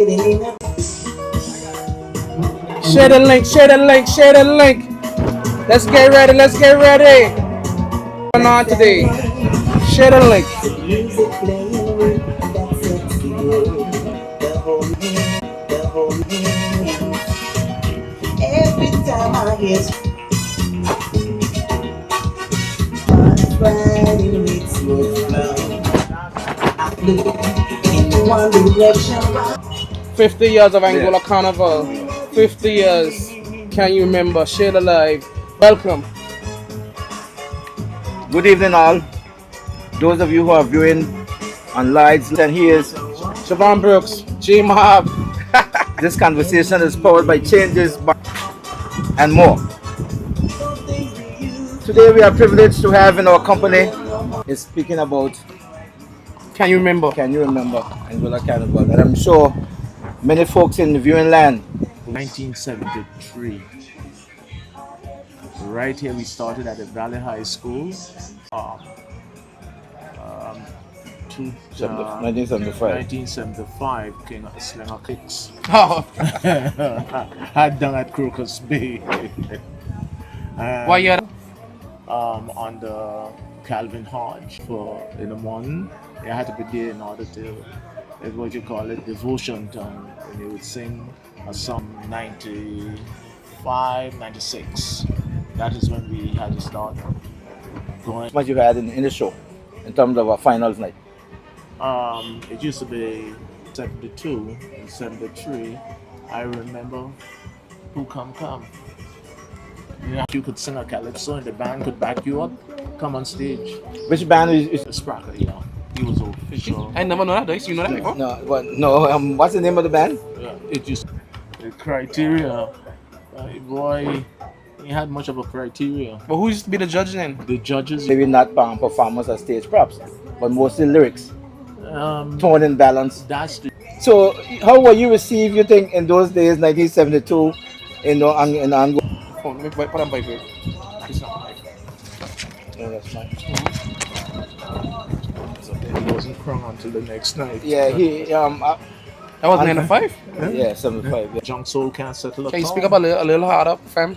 Share the link, share the link, share the link. Let's get ready, let's get ready. What's going on today? Share the link. Every time I hear riding with slow flow, I look in one direction. 50 years of Angola Carnival. 50 years. Can you remember? Share the live. Welcome. Good evening, all. Those of you who are viewing on lives, and here's Siobhan Brooks, G Mob. This conversation is powered by changes and more. Today we are privileged to have in our company is speaking about Can you remember? Can you remember Angola Carnival? And I'm sure many folks in the viewing land. 1973. Right here we started at the Valley High School. 1975 King of the Slinger Kicks. Oh. Had done at Crocus Bay. Why you on the Calvin Hodge for in the morning. You had to be there in order to what you call it, devotion time. And they would sing a song 95, 96. That is when we had to start going. What you had in the show in terms of a finals night? It used to be 72 and 73. I remember Who Come. You know, you could sing a calypso and the band could back you up. Come on stage. Which band is Spracker, yeah. He was official. I never know that, Dice. You know that before? No. What's the name of the band? Yeah, it just the criteria. Boy, he had much of a criteria. But who used to be the judge then? The judges. Maybe not performers or stage props, but mostly lyrics. Tone and balance. That's the. So, how were you received, you think, in those days, 1972, in Angola? Oh, let me put on vibrate. It's not live. Yeah, that's fine. So it wasn't crunk until the next night. Yeah, That was 95? Yeah, 75. Yeah. Junk Soul can't settle a Can you town. speak up a little harder, fam?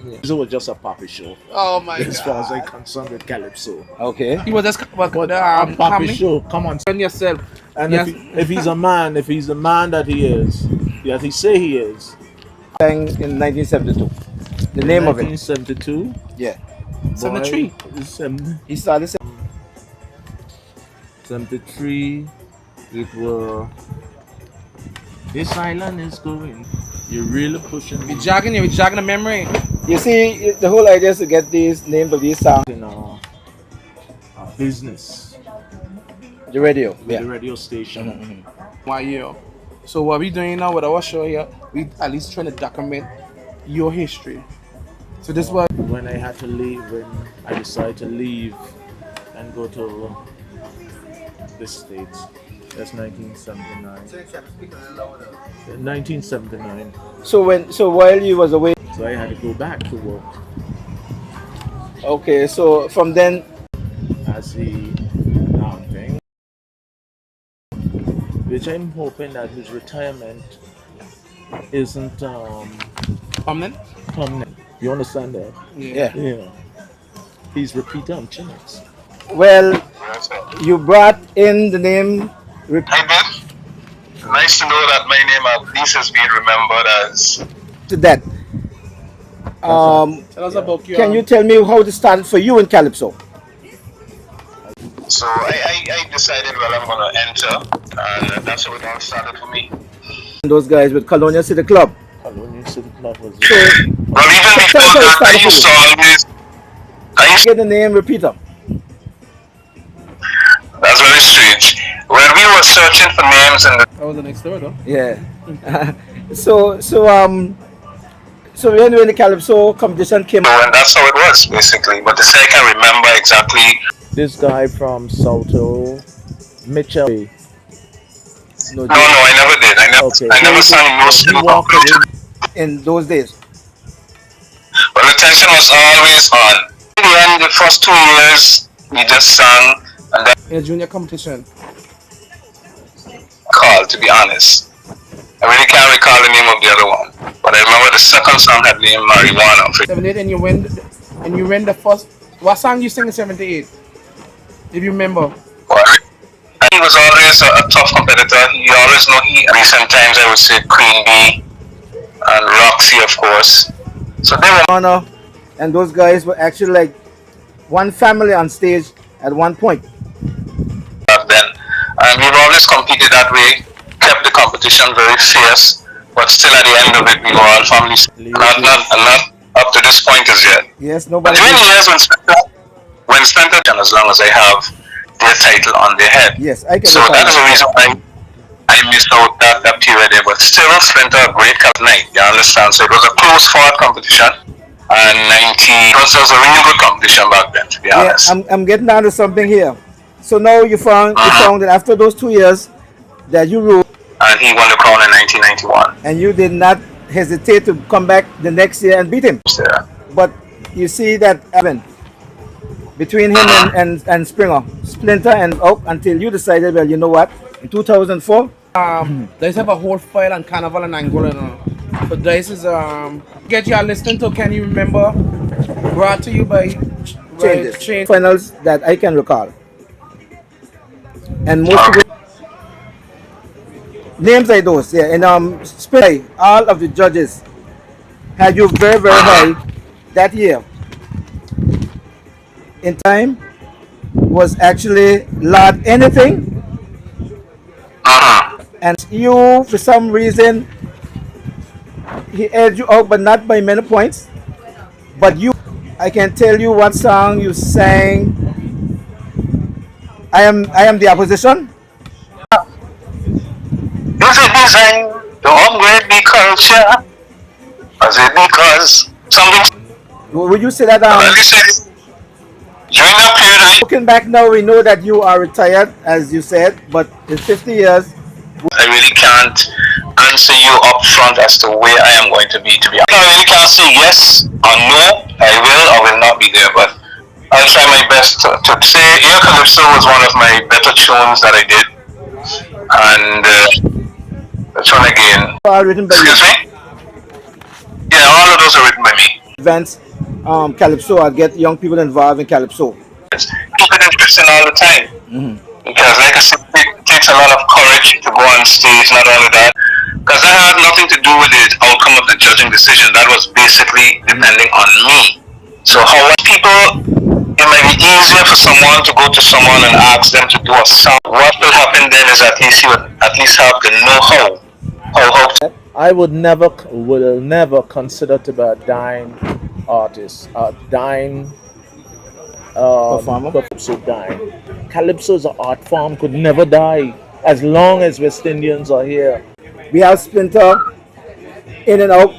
Yeah. It was just a poppy show. Oh my As far as god. I'm concerned with Calypso. Okay. He was just A poppy comedy. show, come on. On yourself. And Yes. if he's a man that he is, that he say he is. Sang in 1972. The name of it. 1972. Yeah. 73. He started. 73. It was. This island is going. You're really pushing me We're jogging the memory. You see, the whole idea is to get these names of these songs. in our business. The radio. The Yeah. radio station. Why you? So what we doing now with our show here, we at least trying to document your history. So this was When I had to leave, when I decided to leave and go to the States. That's 1979. 1979. So while you was away, So I had to go back to work okay. So from then, as the thing. Which I'm hoping that his retirement isn't permanent. permanent. You understand that? yeah. Yeah. He's repeating on Chinese. Well, you brought in the name. Hi, Ben. Nice to know that my name at least has been remembered as. To that. Tell us about your Can you tell me how it started for you in Calypso? So I decided, well, I'm going to enter, and that's how it all started for me. Those guys with Colonial City Club. Colonial City Club was So Well, even before that, I used to always. get the name, repeat them. That's very strange. When we were searching for names in the. That was the next door though. Yeah. So when the Calypso competition came out, And that's how it was, basically. But to say I can remember exactly. this guy from Salto, Mitchell. No, I never did. I never sang no He school. walked in those days. But the tension was always on. In the end, the first 2 years, we just sang and then In a junior competition. called, to be honest. second song had named Marijuana. 78 and you win the first. What song you sing in 78? If you remember. And he was always a tough competitor. He always know he. Recent times I would say Queen Bee and Roxy, of course. So they were Honor, and those guys were actually like one family on stage at one point. back then, and we've always competed that way. Kept the competition very fierce, but still at the end of it, we were all families. Not up to this point as yet. Yes, But nobody. during the years when Splinter, and as long as I have their title on their head. Yes, I can. So that is the reason why I missed out that period there. But still, Splinter, a great night. You understand? So it was a close fought competition. And 90 was a really good competition back then, to be honest. I'm getting down to something here. So now you found that after those 2 years that you ruled, And he won the crown in 1991. and you did not hesitate to come back the next year and beat him. Yeah. But you see that Evan between him and Splinter and Oak until you decided, well, you know what? In 2004, They have a whole file on Carnival and Angola now. So this is get you listening to Can You Remember? Brought to you by changes, finals that I can recall, and most of the names like those. Yeah, and Splinter, all of the judges had you very very high that year. In time was actually Lord Anything, and you for some reason he edged you out, but not by many points. But you, I can tell you what song you sang. I am the opposition. Is it designed to upgrade the culture? Is it because something? Would you say that? During that period, Looking back now, we know that you are retired, as you said, but in 50 years, I really can't answer you up front as to where I am going to be. To be honest, I really can't say yes or no. I will or will not be there, but I'll try my best to say Air Calypso was one of my better tunes that I did, and which one again? all written by Excuse you. me? Yeah, all of those are written by me. Events, Calypso, I get young people involved in Calypso. Keep it interesting all the time. Because, like I said, it takes a lot of courage to go on stage, not only that. Because that had nothing to do with the outcome of the judging decision. That was basically depending on me. So, how people, it might be easier for someone to go to someone and ask them to do a song. What will happen then is at least you would at least have the know-how. How to I will never consider to be a dying artist, a dying Performer? Calypso dying. Calypso is an art form, could never die as long as West Indians are here. We have Splinter in and out.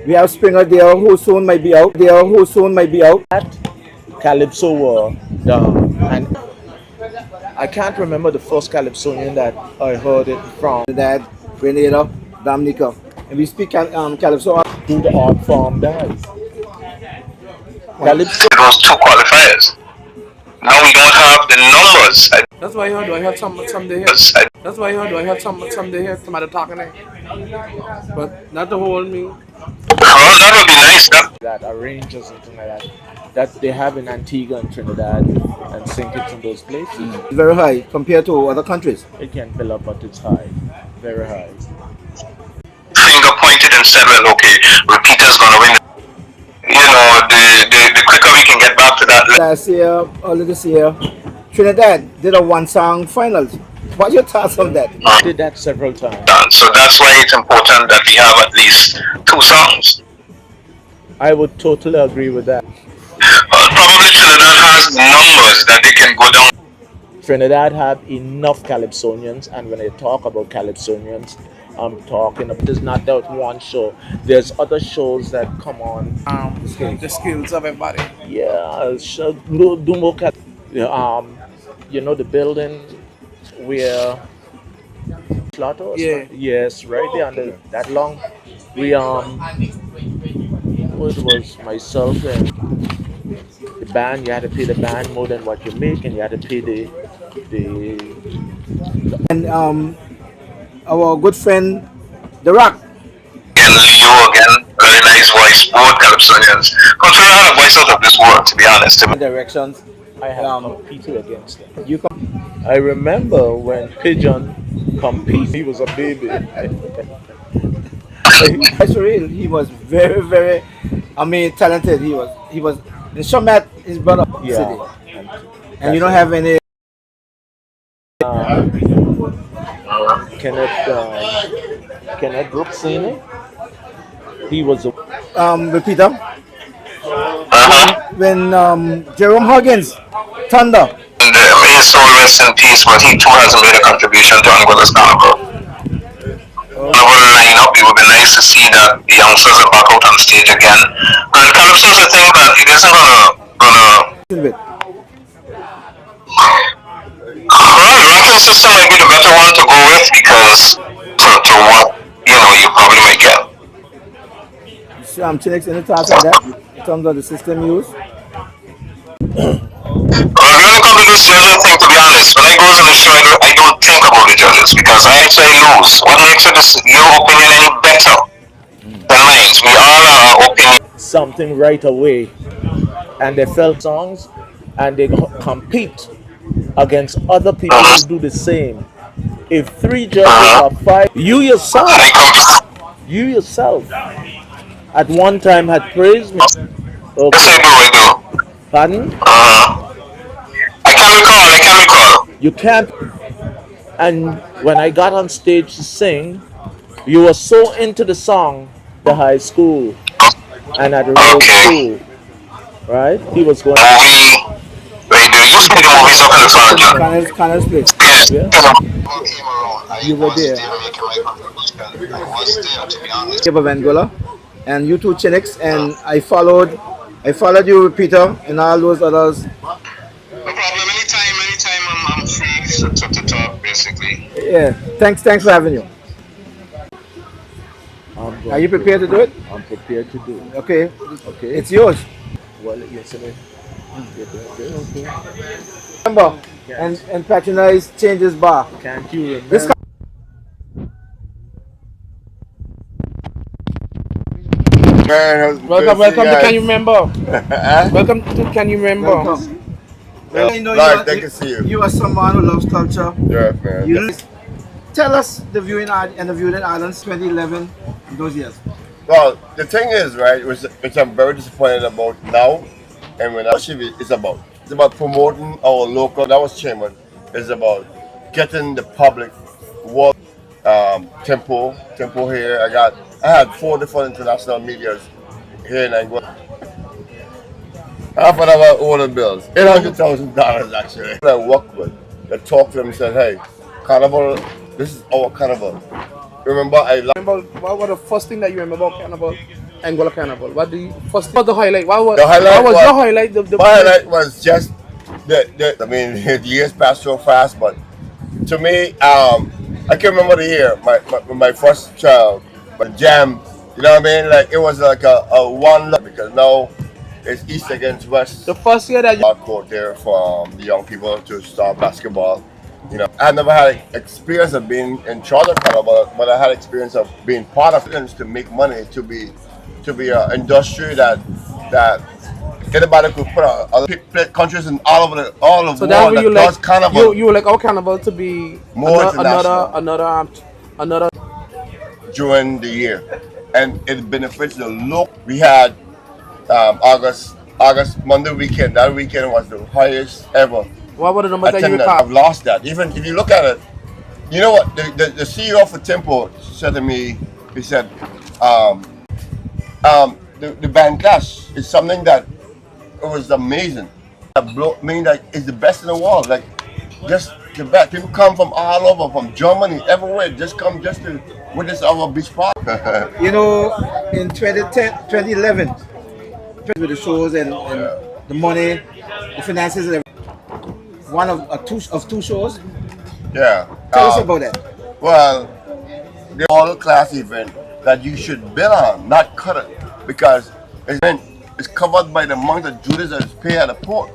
We have Springer there, who soon might be out. That Calypso were done, and I can't remember the first Calypsonian that I heard it from. That Grenada, Dominica, and we speak Calypso. Who the art form dies. Calypso. it was two qualifiers. Now we don't have the numbers. That's why I have someday here. That's why I have someday here somebody talking there. But not to hold me. That would be nice. That arrange or something like that that they have in Antigua and Trinidad and sink it in those places. Very high compared to other countries. It can fill up, but it's high, very high. Finger pointed and said, well, okay, Repeater's gonna win. You know, the quicker we can get back to that. Last year, early this year, Trinidad did a one-song finals. What your thoughts on that? I did that several times. So that's why it's important that we have at least two songs. I would totally agree with that. Probably Trinidad has numbers that they can go down. Trinidad have enough Calypsonians, and when I talk about Calypsonians, I'm talking about there's not that one show. There's other shows that come on. The skills of everybody. Yeah, do more. You know the building where Slaughter. Yeah. Yes, right there under that long. We it was myself and the band. You had to pay the band more than what you make, and you had to pay the And our good friend, The Rock. And Leo again, very nice voice, both Calypsonians. Control had a voice out of this world, to be honest. Directions. I have competed against him. You I remember when Pigeon competed, he was a baby. That's real. He was very, very, talented. He was in Shomat, his brother city. And you don't have any Kenneth Brooks seen it? He was a repeater. Uh-huh. When Jerome Huggins, Thunder. And may his soul rest in peace, but he too has made a contribution to Angola's Carnival. Carnival lineup, it would be nice to see that the youngsters are back out on stage again. And Calypso is a thing that it isn't gonna well, ranking system might be the better one to go with because to what you probably might get. Chinix, any thoughts on that in terms of the system used? Well, when it comes to this judging thing, to be honest, when I go to the show, I don't think about the judges because I actually lose. What makes your opinion any better than mine? We all are our opinion. something right away, and they felt songs, and they compete against other people who do the same. If three judges are five, you yourself, at one time had praised me. Yes, Okay, I do. pardon? I can't recall. You can't. And when I got on stage to sing, you were so into the song, the high school, and at the road Okay. school, right? He was going. Movie. Wait, do you see the movies up in the front, John? Connell's place. Yeah. You were there. Cape of Angola, and you too, Chinix, and I followed you, Peter, and all those others. No problem. Anytime I'm free to talk, basically. Yeah, thanks for having you. Are you prepared to do it? I'm prepared to do it. Okay, Okay. it's yours. Well, yesterday. Okay. Remember, and patronize changes bar. Can't you remember? This Man, Welcome to Can You Remember? Huh? Welcome to Can You Remember? welcome. Well, I know Live, they can see you. You are someone who loves culture. Yeah, man. You tell us the viewing islands 2011 those years. Well, the thing is, right, which I'm very disappointed about now, and when actually it's about promoting our local. That was chairman. It's about getting the public world tempo here. I had 4 different international medias here in Angola. Half of them are older bills, $800,000 actually. I work with, that talked to them and said, hey, Carnival, this is our Carnival. Remember, Remember, what was the first thing that you remember about Carnival? Angola Carnival. What was the highlight? What was The highlight your was- highlight? my highlight was just the years passed so fast, but to me, I can remember the year, my first child, my jam, you know what I mean? Like, it was like a one look, because now it's East against West. The first year that you Court there for the young people to start basketball. You know, I never had experience of being in charge of Carnival, but I had experience of being part of it to make money, to be an industry that anybody could put other countries in all of the so that world way you that does like Carnival you like our Carnival to be More international. another during the year, and it benefits the local. We had August Monday weekend. That weekend was the highest ever what were the numbers that you attendance. recall? I've lost that. Even if you look at it, you know what the CEO for Tempo said to me. He said, the band class is something that it was amazing. Meaning that it's the best in the world. Like, just the best. People come from all over, from Germany, everywhere. Just come just to witness our beach party. You know, in 2011, with the shows and the money, the finances, and everything. One of two shows. Yeah. Tell us about that. Well, the all-class event that you should bill on, not cut it, because it's covered by the amount of duties that is paid at the port.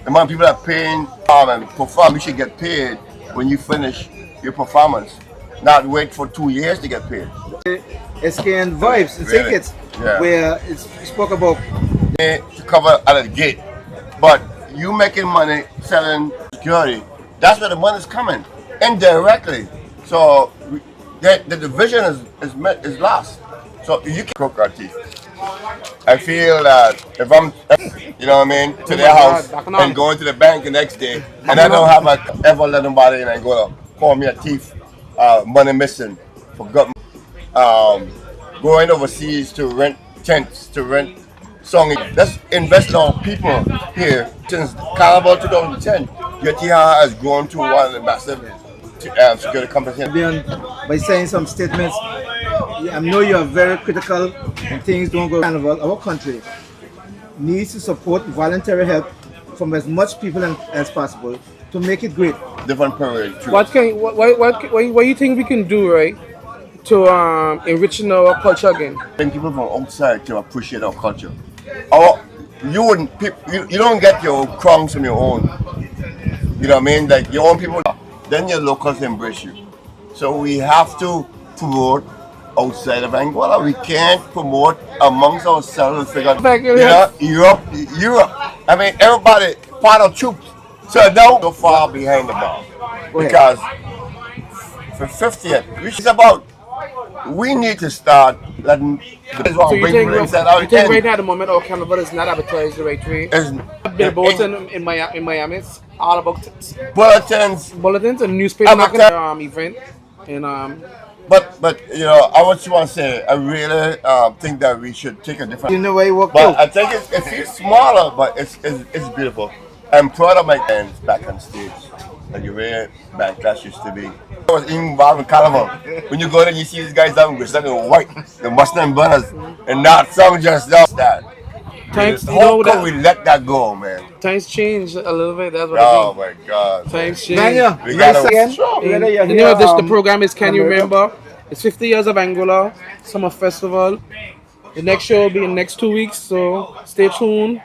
The amount of people that are paying and perform, you should get paid when you finish your performance. not wait for 2 years to get paid. SKN Vibes and Really? Tickets, Yeah. where it spoke about To cover at the gate, but you making money selling security. That's where the money's coming indirectly. So the division is lost. So you can cook our teeth. I feel that if I'm, you know what I mean, to their house and going to the bank the next day, and I don't have ever let nobody in and go to call me a thief, money missing, forgot, going overseas to rent tents, to rent song. Let's invest in our people here. Since Carnival 2010, UTR has grown to one of the massive security companies. by saying some statements. I know you are very critical and things don't go Carnival. Our country needs to support voluntary help from as much people as possible to make it great. Different parades. Too. What do you think we can do, right, to enriching our culture again? Bring people from outside to appreciate our culture. You don't get your crumbs from your own. You know what I mean? Like your own people, then your locals embrace you. So we have to promote outside of Angola. We can't promote amongst ourselves. Europe. I mean, everybody part of troops. So don't go far behind the ball because for 50th, which is about. We need to start letting So you think right now at the moment our Carnival is not advertised the right way? Billboards in Miami, it's all about bulletins and newspaper event. And but you know, I just want to say I really think that we should take a different. You know where you work. But I think it's smaller, but it's beautiful. I'm proud of my fans back on stage. Like the way Backlash used to be. I was involved in Carnival. When you go there, you see these guys down with in white, the Mustang banners, and not some just that. How can we let that go, man? Times change a little bit. That's what oh my God. Times change. Daniel, we gotta again. The name of the program is Can You Remember? It's 50 years of Angola Summer Festival. The next show will be in the next 2 weeks, so stay tuned.